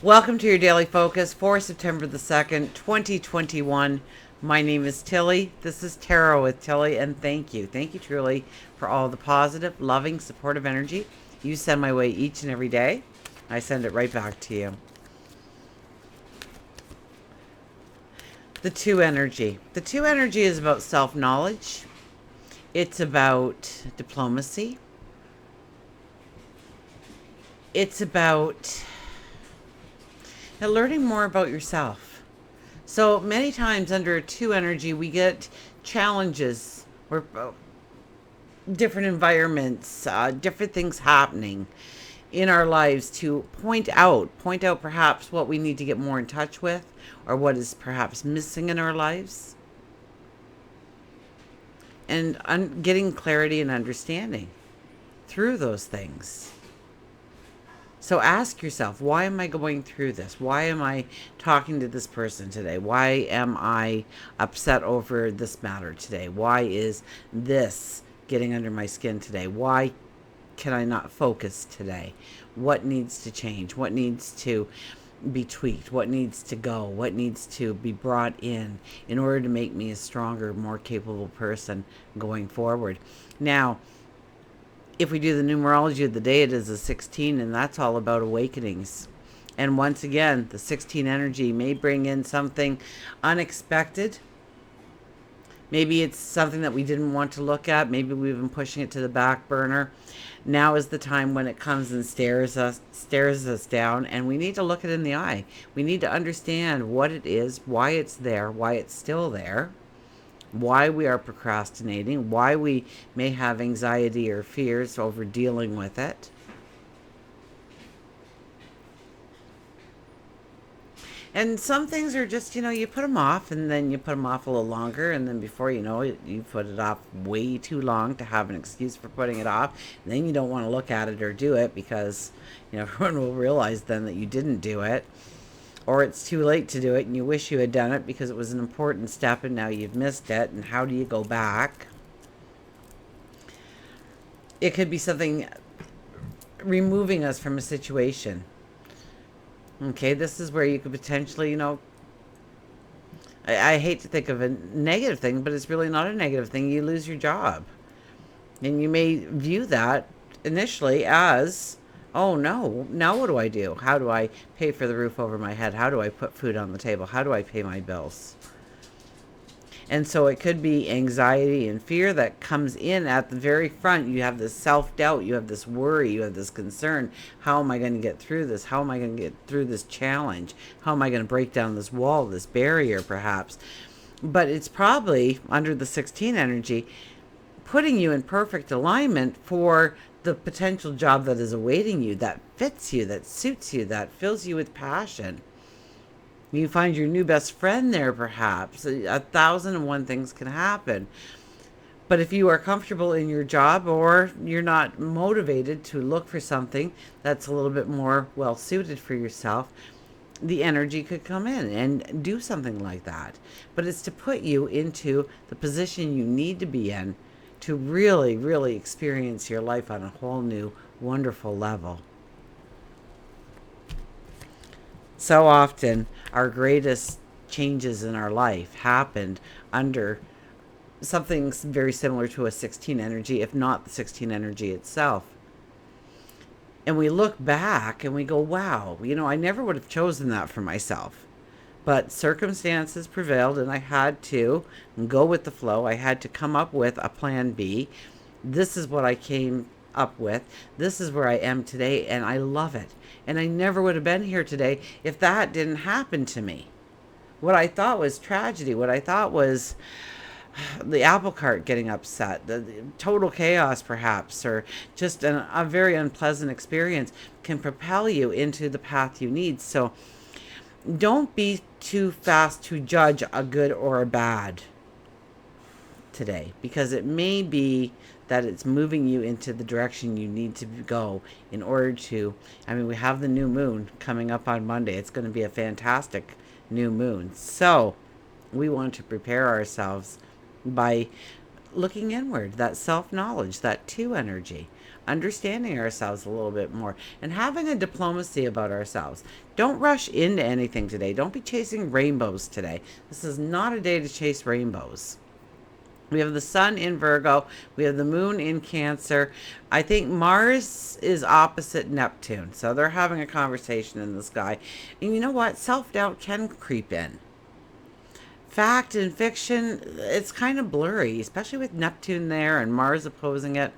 Welcome to your daily focus for September the 2nd, 2021. My name is Tilly. This is Tarot with Tilly, and thank you. Thank you truly for all the positive, loving, supportive energy you send my way each and every day. I send it right back to you. The two energy. The two energy is about self-knowledge. It's about diplomacy. It's about learning more about yourself. So many times under a two energy, we get challenges or different environments, different things happening in our lives to point out perhaps what we need to get more in touch with or what is perhaps missing in our lives, and getting clarity and understanding through those things. So ask yourself, why am I going through this? Why am I talking to this person today? Why am I upset over this matter today? Why is this getting under my skin today? Why can I not focus today? What needs to change? What needs to be tweaked? What needs to go? What needs to be brought in order to make me a stronger, more capable person going forward? Now, if we do the numerology of the day, it is a 16, and that's all about awakenings. And once again, the 16 energy may bring in something unexpected. Maybe it's something that we didn't want to look at. Maybe we've been pushing it to the back burner. Now is the time when it comes and stares us down, and we need to look it in the eye. We need to understand what it is, why it's there, why it's still there, why we are procrastinating, why we may have anxiety or fears over dealing with it. And some things are just, you put them off, and then you put them off a little longer, and then before you know it, you put it off way too long to have an excuse for putting it off. And then you don't want to look at it or do it because, everyone will realize then that you didn't do it. Or it's too late to do it and you wish you had done it because it was an important step and now you've missed it. And how do you go back? It could be something removing us from a situation. Okay, this is where you could potentially, I hate to think of a negative thing, but it's really not a negative thing. You lose your job. And you may view that initially as, oh no, now what do I do? How do I pay for the roof over my head? How do I put food on the table? How do I pay my bills? And so it could be anxiety and fear that comes in at the very front. You have this self-doubt, you have this worry, you have this concern. How am I going to get through this? How am I going to get through this challenge? How am I going to break down this wall, this barrier perhaps? But it's probably under the 16 energy, putting you in perfect alignment for the potential job that is awaiting you, that fits you, that suits you, that fills you with passion. You find your new best friend there, perhaps. 1,001 things can happen. But if you are comfortable in your job or you're not motivated to look for something that's a little bit more well suited for yourself, the energy could come in and do something like that. But it's to put you into the position you need to be in to really, really experience your life on a whole new, wonderful level. So often, our greatest changes in our life happened under something very similar to a 16 energy, if not the 16 energy itself. And we look back and we go, wow, I never would have chosen that for myself. But circumstances prevailed and I had to go with the flow. I had to come up with a plan B. This is what I came up with. This is where I am today, and I love it. And I never would have been here today if that didn't happen to me. What I thought was tragedy, what I thought was the apple cart getting upset, the total chaos perhaps, or just a very unpleasant experience can propel you into the path you need. So don't be too fast to judge a good or a bad today, because it may be that it's moving you into the direction you need to go in order to, we have the new moon coming up on Monday. It's going to be a fantastic new moon. So we want to prepare ourselves by looking inward, that self-knowledge, that two energy. understanding ourselves a little bit more, and having a diplomacy about ourselves. Don't rush into anything today. Don't be chasing rainbows today. This is not a day to chase rainbows. We have the sun in Virgo. We have the moon in Cancer. I think Mars is opposite Neptune. So they're having a conversation in the sky. And you know what? Self-doubt can creep in. Fact and fiction, it's kind of blurry, especially with Neptune there and Mars opposing it.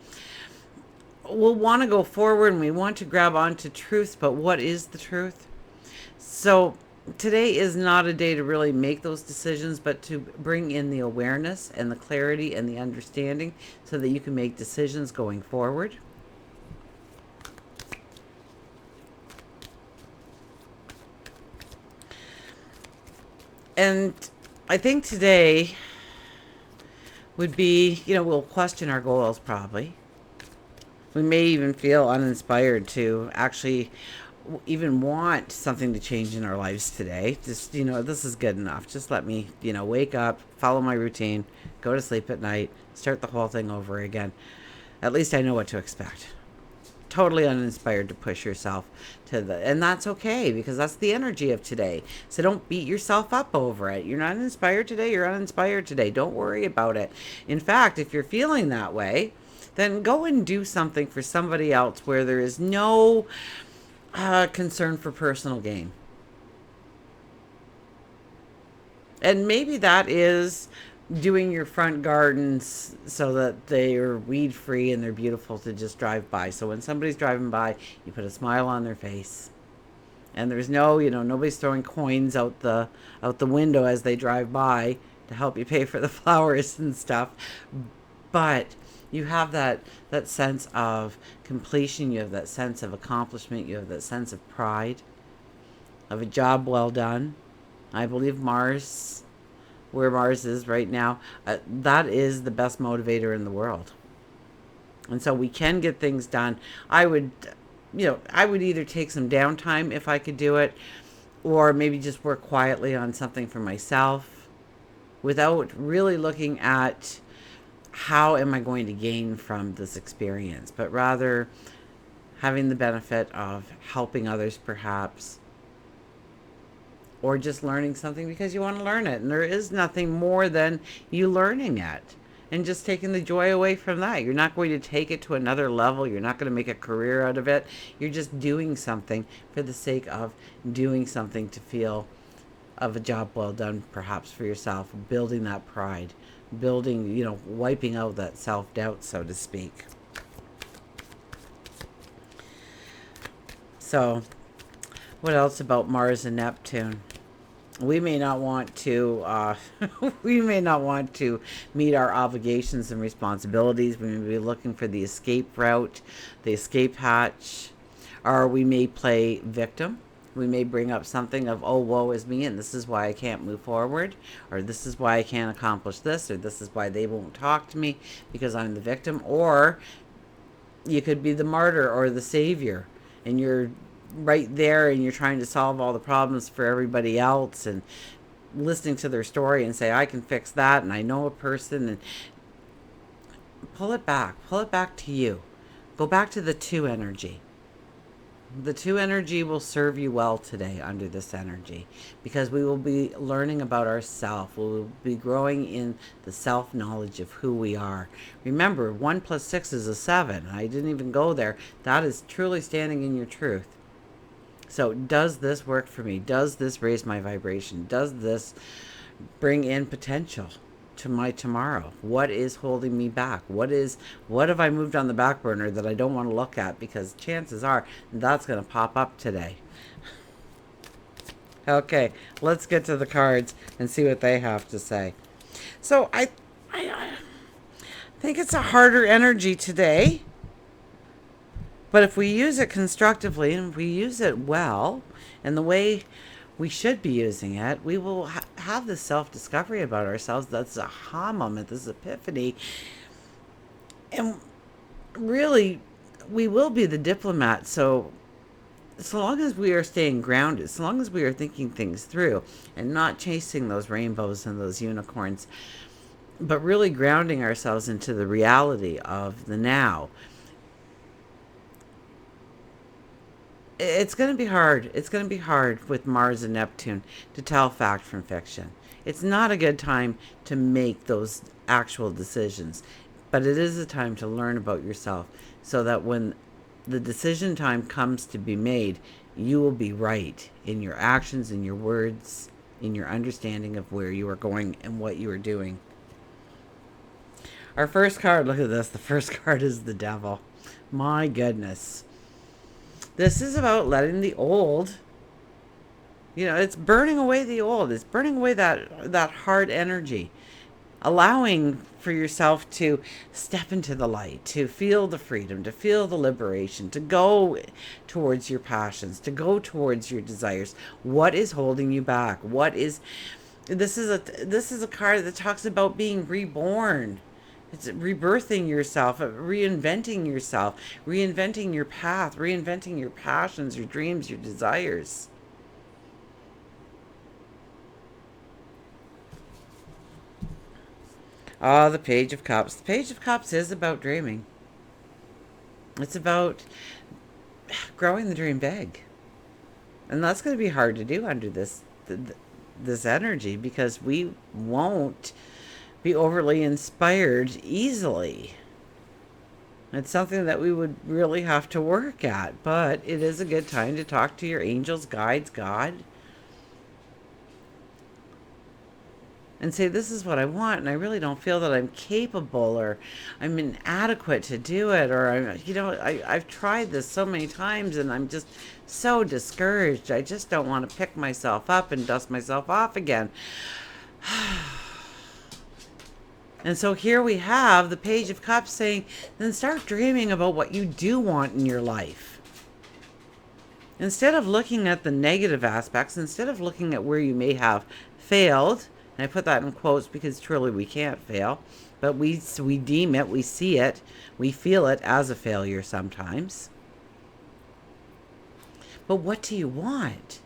We'll want to go forward and we want to grab onto truth, but what is the truth? So today is not a day to really make those decisions, but to bring in the awareness and the clarity and the understanding so that you can make decisions going forward. And I think today would be, we'll question our goals probably. We may even feel uninspired to actually even want something to change in our lives today. Just, this is good enough. Just let me, wake up, follow my routine, go to sleep at night, start the whole thing over again. At least I know what to expect. Totally uninspired to push yourself and that's okay, because that's the energy of today. So don't beat yourself up over it. You're not inspired today, you're uninspired today. Don't worry about it. In fact, if you're feeling that way, then go and do something for somebody else where there is no concern for personal gain. And maybe that is doing your front gardens so that they are weed free and they're beautiful to just drive by. So when somebody's driving by, you put a smile on their face. And there's no, nobody's throwing coins out the window as they drive by to help you pay for the flowers and stuff. But you have that sense of completion, you have that sense of accomplishment, you have that sense of pride, of a job well done. I believe Mars, where Mars is right now, that is the best motivator in the world. And so we can get things done. I would either take some downtime if I could do it, or maybe just work quietly on something for myself without really looking at how am I going to gain from this experience, but rather having the benefit of helping others perhaps, or just learning something because you want to learn it. And there is nothing more than you learning it and just taking the joy away from that. You're not going to take it to another level. You're not going to make a career out of it. You're just doing something for the sake of doing something, to feel of a job well done perhaps for yourself, building that pride, building, wiping out that self-doubt, so to speak. So what else about Mars and Neptune? We may not want to meet our obligations and responsibilities. We may be looking for the escape route, the escape hatch, or we may play victim. We may bring up something of, oh, woe is me, and this is why I can't move forward, or this is why I can't accomplish this, or this is why they won't talk to me because I'm the victim. Or you could be the martyr or the savior, and you're right there and you're trying to solve all the problems for everybody else and listening to their story and say, I can fix that, and I know a person. And pull it back to you. Go back to the 2 energy. The 2 energy will serve you well today under this energy, because we will be learning about ourselves. We will be growing in the self-knowledge of who we are. Remember, 1 + 6 is a 7. I didn't even go there. That is truly standing in your truth. So does this work for me? Does this raise my vibration? Does this bring in potential to my tomorrow? What is holding me back? What have I moved on the back burner that I don't want to look at, because chances are that's going to pop up today. Okay, let's get to the cards and see what they have to say. So I think it's a harder energy today. But if we use it constructively and if we use it well, and the way we should be using it, we will have this self-discovery about ourselves. That's a aha moment, this epiphany. And really, we will be the diplomat. So long as we are staying grounded, so long as we are thinking things through and not chasing those rainbows and those unicorns, but really grounding ourselves into the reality of the now, It's going to be hard. It's going to be hard with Mars and Neptune to tell fact from fiction. It's not a good time to make those actual decisions, but it is a time to learn about yourself so that when the decision time comes to be made, you will be right in your actions, in your words, in your understanding of where you are going and what you are doing. Our first card, look at this. The first card is the Devil. My goodness. This is about letting the old, it's burning away the old. It's burning away that hard energy. Allowing for yourself to step into the light, to feel the freedom, to feel the liberation, to go towards your passions, to go towards your desires. What is holding you back? This is a card that talks about being reborn. It's rebirthing yourself, reinventing yourself, reinventing your path, reinventing your passions, your dreams, your desires. Ah, the Page of Cups. The Page of Cups is about dreaming. It's about growing the dream big. And that's going to be hard to do under this energy because we won't be overly inspired easily. It's something that we would really have to work at, but it is a good time to talk to your angels, guides, God, and say, this is what I want, and I really don't feel that I'm capable or I'm inadequate to do it, or I've tried this so many times and I'm just so discouraged. I just don't want to pick myself up and dust myself off again. And so here we have the Page of Cups saying, then start dreaming about what you do want in your life. Instead of looking at the negative aspects, instead of looking at where you may have failed, and I put that in quotes because truly we can't fail, but we deem it, we see it, we feel it as a failure sometimes. But what do you want?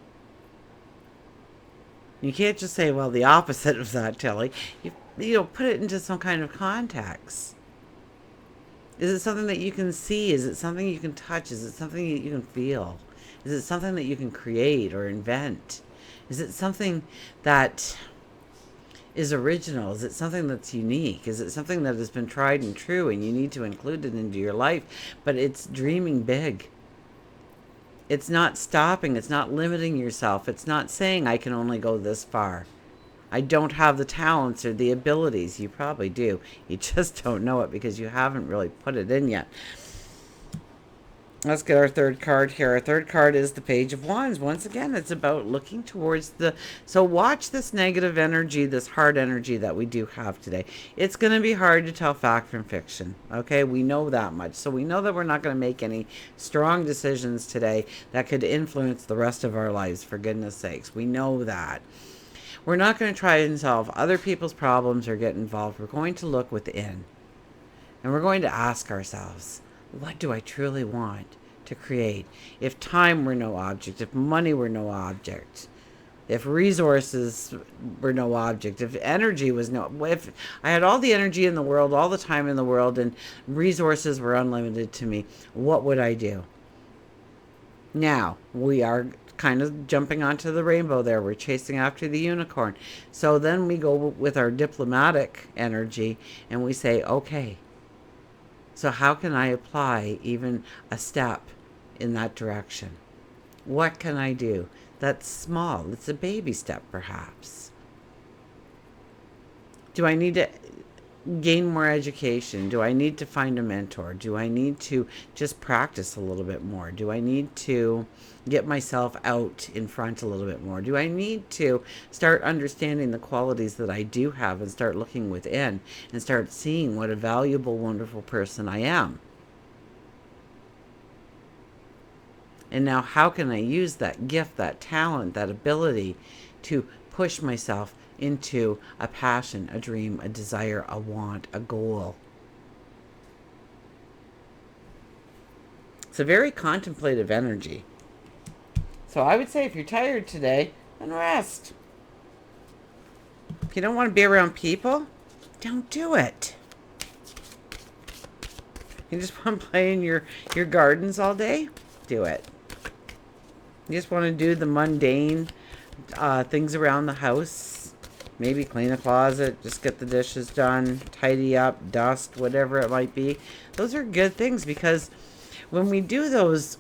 You can't just say, well, the opposite of that, Tilly. Put it into some kind of context. Is it something that you can see? Is it something you can touch? Is it something that you can feel? Is it something that you can create or invent? Is it something that is original? Is it something that's unique? Is it something that has been tried and true and you need to include it into your life? But it's dreaming big. It's not stopping. It's not limiting yourself. It's not saying I can only go this far. I don't have the talents or the abilities. You probably do. You just don't know it because you haven't really put it in yet. Let's get our third card here. Our third card is the Page of Wands. Once again, it's about looking towards so watch this negative energy, this hard energy that we do have today. It's going to be hard to tell fact from fiction. Okay, we know that much. So we know that we're not going to make any strong decisions today that could influence the rest of our lives, for goodness sakes. We know that. We're not going to try and solve other people's problems or get involved. We're going to look within. And we're going to ask ourselves, what do I truly want to create? If time were no object, if money were no object, if resources were no object, if energy was if I had all the energy in the world, all the time in the world, and resources were unlimited to me, what would I do? Now, we are kind of jumping onto the rainbow there. We're chasing after the unicorn. So then we go with our diplomatic energy and we say, okay, so how can I apply even a step in that direction? What can I do? That's small. It's a baby step, perhaps. Do I need to gain more education? Do I need to find a mentor? Do I need to just practice a little bit more? Do I need to get myself out in front a little bit more? Do I need to start understanding the qualities that I do have and start looking within and start seeing what a valuable, wonderful person I am? And now how can I use that gift, that talent, that ability to push myself into a passion, a dream, a desire, a want, a goal? It's a very contemplative energy. So I would say if you're tired today, then rest. If you don't want to be around people, don't do it. You just want to play in your gardens all day? Do it. You just want to do the mundane things around the house. Maybe clean a closet, just get the dishes done, tidy up, dust, whatever it might be. Those are good things because when we do those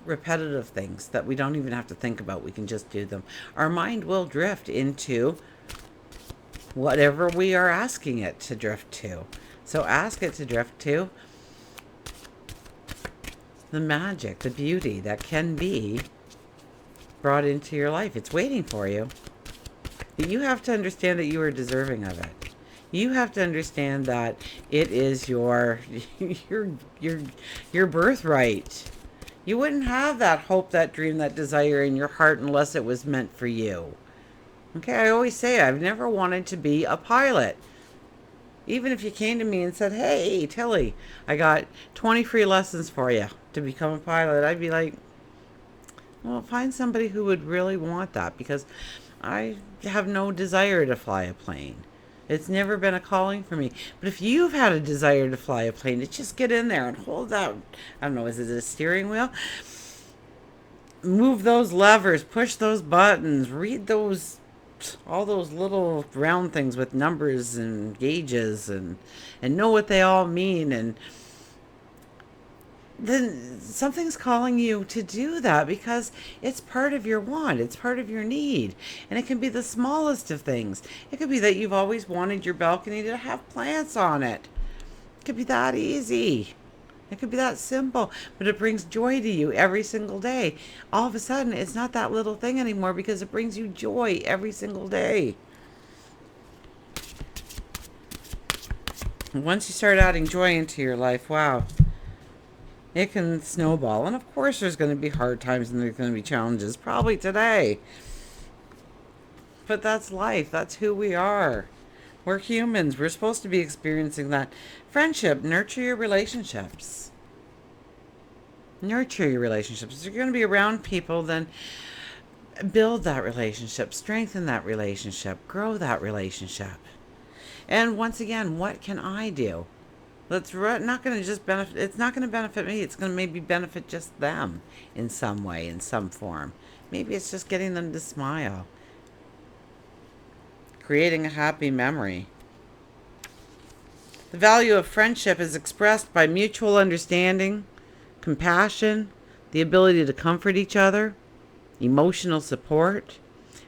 repetitive things that we don't even have to think about, we can just do them, our mind will drift into whatever we are asking it to drift to. So ask it to drift to the magic, the beauty that can be brought into your life. It's waiting for you. But you have to understand that you are deserving of it. You have to understand that it is your your your your birthright. You wouldn't have that hope, that dream, that desire in your heart unless it was meant for you. Okay, I always say I've never wanted to be a pilot. Even if you came to me and said, "Hey, Tilly, I got 20 free lessons for you to become a pilot," I'd be like, well, find somebody who would really want that because I have no desire to fly a plane. It's never been a calling for me. But if you've had a desire to fly a plane, to just get in there and hold that, I don't know, is it a steering wheel? Move those levers, push those buttons, read those, all those little round things with numbers and gauges and know what they all mean, and then something's calling you to do that because it's part of your want, it's part of your need. And it can be the smallest of things. It could be that you've always wanted your balcony to have plants on it. It could be that easy. It could be that simple, but it brings joy to you every single day. All of a sudden, it's not that little thing anymore because it brings you joy every single day. And once you start adding joy into your life, wow, it can snowball. And of course, there's going to be hard times and there's going to be challenges, probably today. But that's life. That's who we are. We're humans. We're supposed to be experiencing that. Friendship, nurture your relationships. Nurture your relationships. If you're going to be around people, then build that relationship, strengthen that relationship, grow that relationship. And once again, what can I do? That's not going to just benefit. It's not going to benefit me. It's going to maybe benefit just them in some way, in some form. Maybe it's just getting them to smile, creating a happy memory. The value of friendship is expressed by mutual understanding, compassion, the ability to comfort each other, emotional support.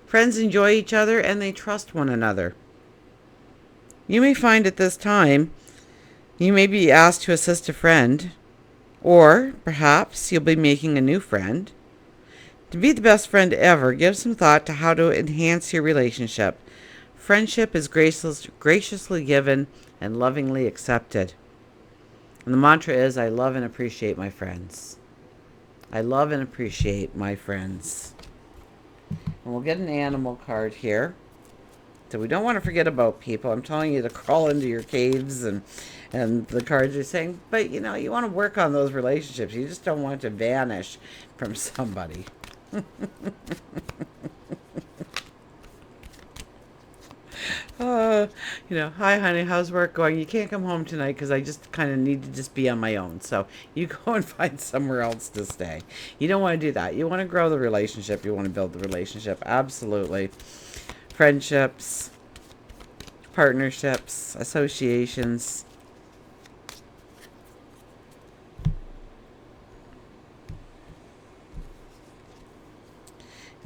Friends enjoy each other and they trust one another. You may find at this time you may be asked to assist a friend, or perhaps you'll be making a new friend. To be the best friend ever, give some thought to how to enhance your relationship. Friendship is graciously given and lovingly accepted. And the mantra is, I love and appreciate my friends. I love and appreciate my friends. And we'll get an animal card here. So we don't want to forget about people. I'm telling you to crawl into your caves, and the cards are saying, but you know, you want to work on those relationships. You just don't want it to vanish from somebody. Hi honey, how's work going? You can't come home tonight because I just kind of need to just be on my own. So you go and find somewhere else to stay. You don't want to do that. You want to grow the relationship. You want to build the relationship. Absolutely. Friendships, partnerships, associations.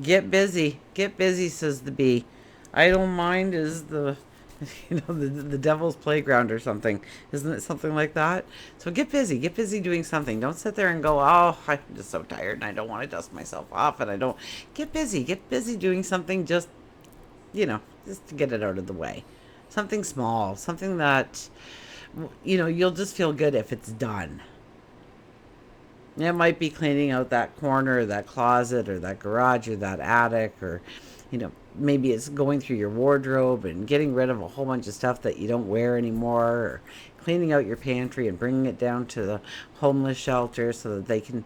Get busy. Get busy, says the bee. Idle mind is the the devil's playground or something. Isn't it something like that? So get busy. Get busy doing something. Don't sit there and go, oh, I'm just so tired and I don't want to dust myself off and I don't. Get busy. Get busy doing something just to get it out of the way. Something small, something that, you'll just feel good if it's done. It might be cleaning out that corner or that closet or that garage or that attic, or, maybe it's going through your wardrobe and getting rid of a whole bunch of stuff that you don't wear anymore, or cleaning out your pantry and bringing it down to the homeless shelter so that they can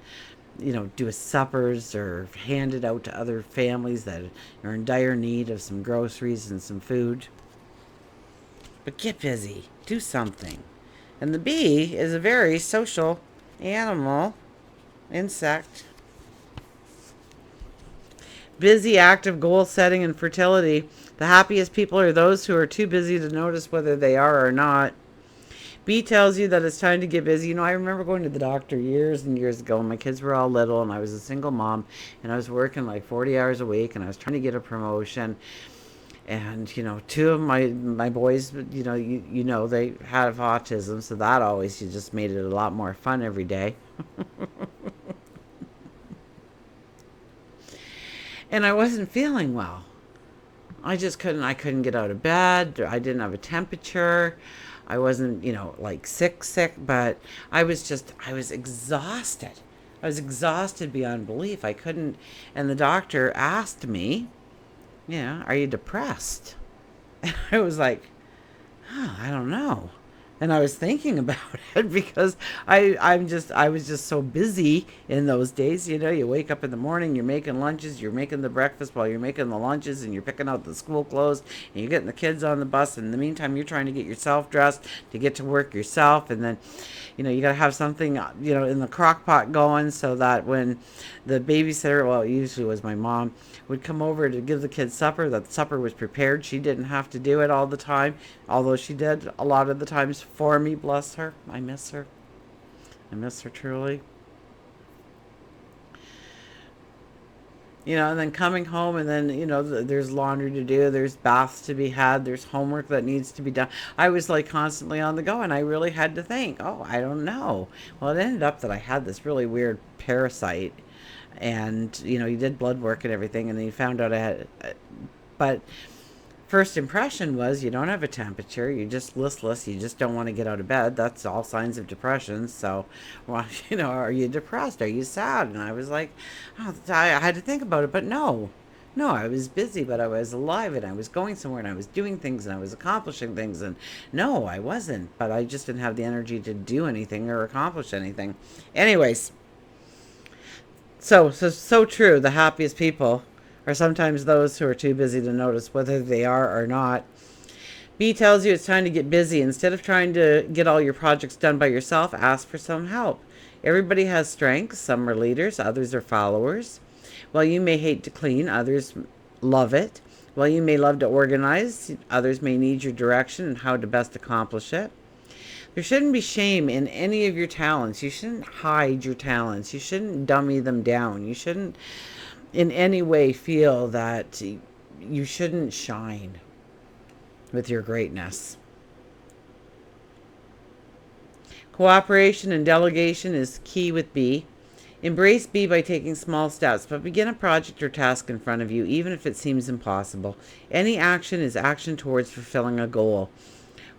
do a suppers or hand it out to other families that are in dire need of some groceries and some food. But get busy. Do something. And the bee is a very social animal. Insect. Busy, active, goal setting, and fertility. The happiest people are those who are too busy to notice whether they are or not. B tells you that it's time to get busy. I remember going to the doctor years and years ago when my kids were all little and I was a single mom and I was working like 40 hours a week and I was trying to get a promotion. And, two of my boys, they have autism. So that always just made it a lot more fun every day. And I wasn't feeling well. I couldn't get out of bed. I didn't have a temperature. I wasn't, like sick, but I was exhausted. I was exhausted beyond belief. I couldn't, and the doctor asked me, are you depressed? And I was like, oh, I don't know. And I was thinking about it because I was just so busy in those days. You wake up in the morning, you're making lunches, you're making the breakfast while you're making the lunches, and you're picking out the school clothes, and you're getting the kids on the bus. And in the meantime, you're trying to get yourself dressed to get to work yourself, and then, you got to have something, in the crock pot going so that when the babysitter, well, it usually was my mom, would come over to give the kids supper, that the supper was prepared. She didn't have to do it all the time, although she did a lot of the times for me. Bless her. I miss her. I miss her truly. And then coming home, and then, there's laundry to do, there's baths to be had, there's homework that needs to be done. I was like constantly on the go, and I really had to think, oh, I don't know. Well, it ended up that I had this really weird parasite, and, he did blood work and everything, and then he found out I had, but first impression was you don't have a temperature, you're just listless, you just don't want to get out of bed. That's all signs of depression. So, well, are you depressed? Are you sad? And I was like, oh, I had to think about it, but no. No, I was busy, but I was alive and I was going somewhere and I was doing things and I was accomplishing things. And no, I wasn't, but I just didn't have the energy to do anything or accomplish anything. Anyways, so true. The happiest people are sometimes those who are too busy to notice whether they are or not. B tells you it's time to get busy. Instead of trying to get all your projects done by yourself, ask for some help. Everybody has strengths. Some are leaders, others are followers. While you may hate to clean, others love it. While you may love to organize, others may need your direction and how to best accomplish it. There shouldn't be shame in any of your talents. You shouldn't hide your talents. You shouldn't dummy them down. You shouldn't in any way feel that you shouldn't shine with your greatness. Cooperation and delegation is key with B. Embrace B by taking small steps, but begin a project or task in front of you, even if it seems impossible. Any action is action towards fulfilling a goal.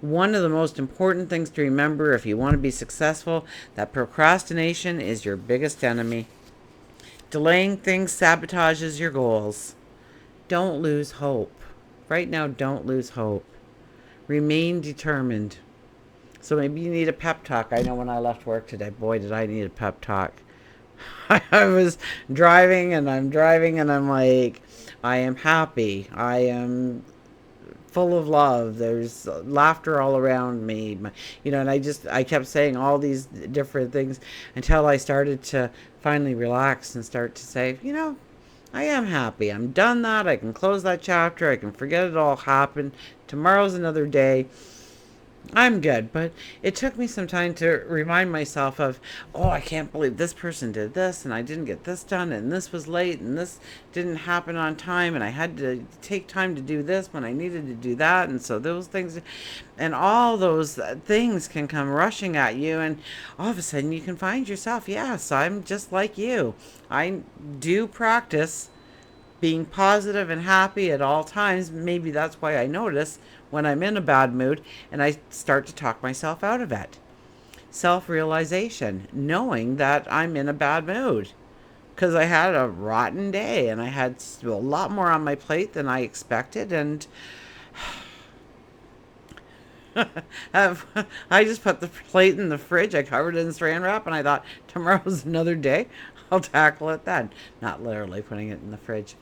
One of the most important things to remember if you want to be successful, that procrastination is your biggest enemy. Delaying things sabotages your goals. Don't lose hope. Right now, don't lose hope. Remain determined. So maybe you need a pep talk. I know when I left work today, boy, did I need a pep talk. I was driving and I'm like, I am happy. I am full of love. There's laughter all around me. And I kept saying all these different things until I started to finally relax and start to say, I am happy. I'm done that. I can close that chapter. I can forget it all happened. Tomorrow's another day. I'm good. But it took me some time to remind myself of, oh, I can't believe this person did this and I didn't get this done and this was late and this didn't happen on time and I had to take time to do this when I needed to do that. And so those things and all those things can come rushing at you, and all of a sudden you can find yourself, yes, I'm just like you. I do practice being positive and happy at all times. Maybe that's why I notice when I'm in a bad mood and I start to talk myself out of it. Self-realization, knowing that I'm in a bad mood because I had a rotten day and I had a lot more on my plate than I expected, and I just put the plate in the fridge. I covered it in saran wrap and I thought, tomorrow's another day. I'll tackle it then. Not literally putting it in the fridge.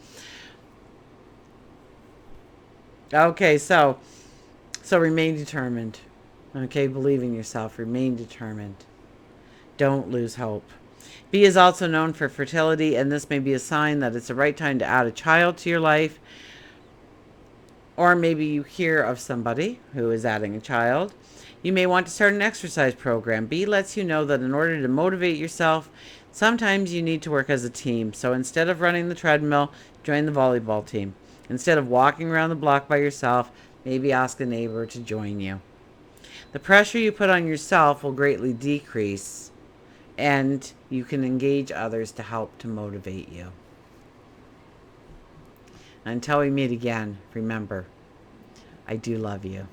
Okay, so remain determined. Okay, believe in yourself. Remain determined. Don't lose hope. B is also known for fertility, and this may be a sign that it's the right time to add a child to your life. Or maybe you hear of somebody who is adding a child. You may want to start an exercise program. B lets you know that in order to motivate yourself, sometimes you need to work as a team. So instead of running the treadmill, join the volleyball team. Instead of walking around the block by yourself, maybe ask a neighbor to join you. The pressure you put on yourself will greatly decrease, and you can engage others to help to motivate you. Until we meet again, remember, I do love you.